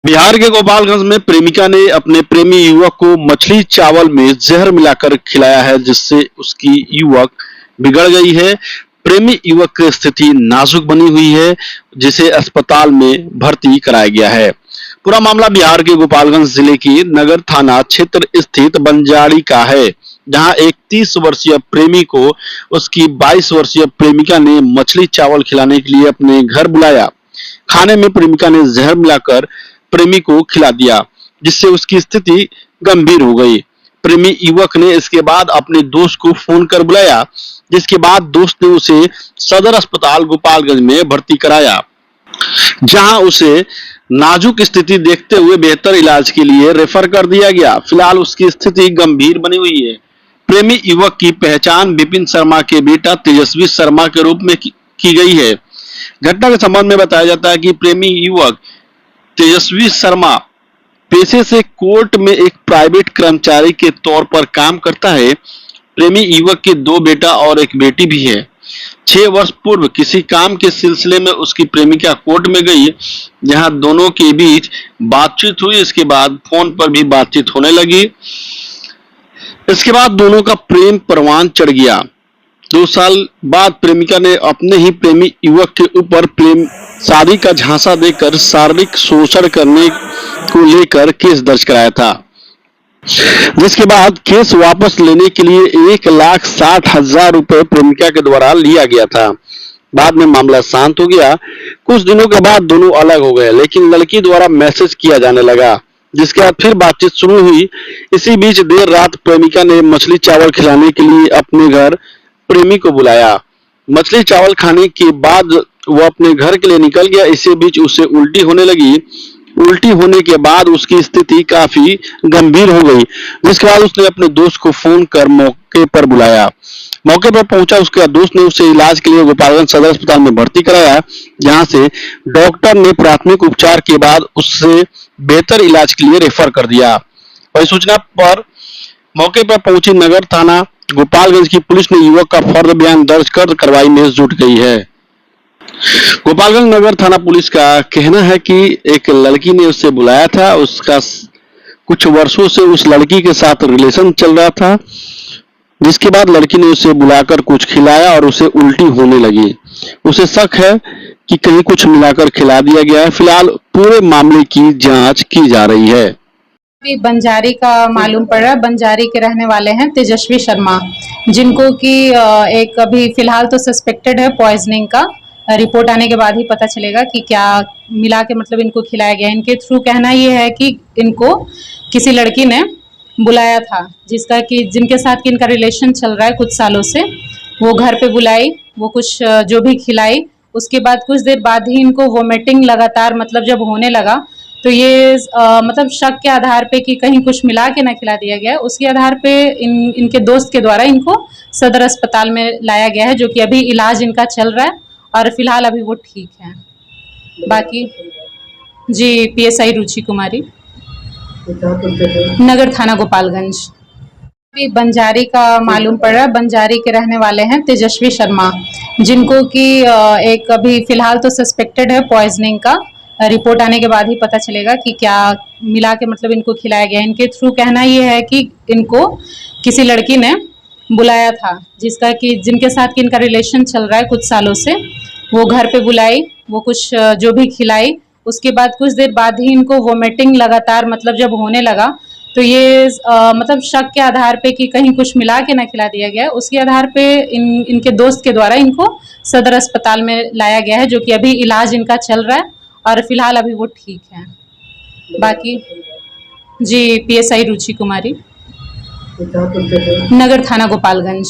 बिहार के गोपालगंज में प्रेमिका ने अपने प्रेमी युवक को मछली चावल में जहर मिलाकर खिलाया है, जिससे उसकी युवक बिगड़ गई है। प्रेमी युवक की स्थिति नाजुक बनी हुई है, जिसे अस्पताल में भर्ती कराया गया है। पूरा मामला बिहार के गोपालगंज जिले के नगर थाना क्षेत्र स्थित बंजारी का है, जहां एक 30 वर्षीय प्रेमी को उसकी 22 वर्षीय प्रेमिका ने मछली चावल खिलाने के लिए अपने घर बुलाया। खाने में प्रेमिका ने जहर मिलाकर प्रेमी को खिला दिया, जिससे उसकी स्थिति गंभीर हो गई। प्रेमी युवक ने इसके बाद अपने दोस्त को फोन कर बुलाया, जिसके बाद दोस्त ने उसे सदर अस्पताल गोपालगंज में भर्ती कराया, जहां उसे नाजुक स्थिति देखते हुए बेहतर इलाज के लिए रेफर कर दिया गया। फिलहाल उसकी स्थिति गंभीर बनी हुई है। प्रेमी युवक की पहचान विपिन शर्मा के बेटा तेजस्वी शर्मा के रूप में की गई है। घटना के संबंध में बताया जाता है कि प्रेमी युवक तेजस्वी शर्मा पेशे से कोर्ट में एक प्राइवेट कर्मचारी के तौर पर काम करता है। प्रेमी युवक के 2 बेटा और एक बेटी भी है। 6 वर्ष पूर्व किसी काम के सिलसिले में उसकी प्रेमिका कोर्ट में गई, जहां दोनों के बीच बातचीत हुई। इसके बाद फोन पर भी बातचीत होने लगी। इसके बाद दोनों का प्रेम परवान चढ़ गया। 2 साल बाद प्रेमिका ने अपने ही प्रेमी युवक के ऊपर प्रेम शादी का झांसा देकर शारीरिक शोषण करने को लेकर केस दर्ज कराया था, जिसके बाद केस वापस लेने के लिए 1,60,000 रुपए प्रेमिका के द्वारा लिया गया था। बाद में मामला शांत हो गया। कुछ दिनों के बाद दोनों अलग हो गए, लेकिन लड़की द्वारा मैसेज किया जाने लगा, जिसके बाद फिर बातचीत शुरू हुई। इसी बीच देर रात प्रेमिका ने मछली चावल खिलाने के लिए अपने घर प्रेमी को बुलाया। मछली चावल खाने के बाद वो अपने घर के लिए निकल गया। इसी बीच उसे उल्टी होने लगी। उल्टी होने के बाद उसकी स्थिति काफी गंभीर हो गई, जिसके बाद उसने अपने दोस्त को फोन कर मौके पर बुलाया। मौके पर पहुंचा उसके दोस्त ने उसे इलाज के लिए गोपालगंज सदर अस्पताल में भर्ती कराया, जहां से डॉक्टर ने प्राथमिक उपचार के बाद उससे बेहतर इलाज के लिए रेफर कर दिया। वही सूचना पर मौके पर पहुंची नगर थाना गोपालगंज की पुलिस ने युवक का फर्द बयान दर्ज कर कार्रवाई में जुट गई है। गोपालगंज नगर थाना पुलिस का कहना है कि एक लड़की ने उसे बुलाया था। उसका कुछ वर्षों से उस लड़की के साथ रिलेशन चल रहा था, जिसके बाद लड़की ने उसे बुलाकर कुछ खिलाया और उसे उल्टी होने लगी। उसे शक है कि कहीं कुछ मिलाकर खिला दिया गया है। फिलहाल पूरे मामले की जांच की जा रही है। बंजारी का मालूम पड़ रहा है। बंजारी के रहने वाले हैं तेजस्वी शर्मा, जिनको कि एक अभी फिलहाल तो सस्पेक्टेड है पॉइजनिंग का। रिपोर्ट आने के बाद ही पता चलेगा कि क्या मिला के मतलब इनको खिलाया गया। इनके थ्रू कहना ये है कि इनको किसी लड़की ने बुलाया था, जिनके साथ कि इनका रिलेशन चल रहा है कुछ सालों से। वो घर पे बुलाई, वो कुछ जो भी खिलाई, उसके बाद कुछ देर बाद ही इनको वोमिटिंग लगातार मतलब जब होने लगा, तो ये मतलब शक के आधार पे कि कहीं कुछ मिला के ना खिला दिया गया, उसके आधार पे इनके दोस्त के द्वारा इनको सदर अस्पताल में लाया गया है, जो कि अभी इलाज इनका चल रहा है और फिलहाल अभी वो ठीक है। बाकी जी PSI रुचि कुमारी, नगर थाना गोपालगंज। बंजारी का मालूम पड़ रहा है। बंजारी के रहने वाले हैं तेजस्वी शर्मा, जिनको कि एक अभी फिलहाल तो सस्पेक्टेड है पॉइजनिंग का। रिपोर्ट आने के बाद ही पता चलेगा कि क्या मिला के मतलब इनको खिलाया गया। इनके थ्रू कहना ये है कि इनको किसी लड़की ने बुलाया था, जिनके साथ कि इनका रिलेशन चल रहा है कुछ सालों से। वो घर पे बुलाई, वो कुछ जो भी खिलाई, उसके बाद कुछ देर बाद ही इनको वोमिटिंग लगातार मतलब जब होने लगा, तो ये मतलब शक के आधार पे कि कहीं कुछ मिला के ना खिला दिया गया, उसके आधार पे इनके दोस्त के द्वारा इनको सदर अस्पताल में लाया गया है, जो कि अभी इलाज इनका चल रहा है और फिलहाल अभी वो ठीक है। बाकी जी PSI रुचि कुमारी, नगर थाना गोपालगंज।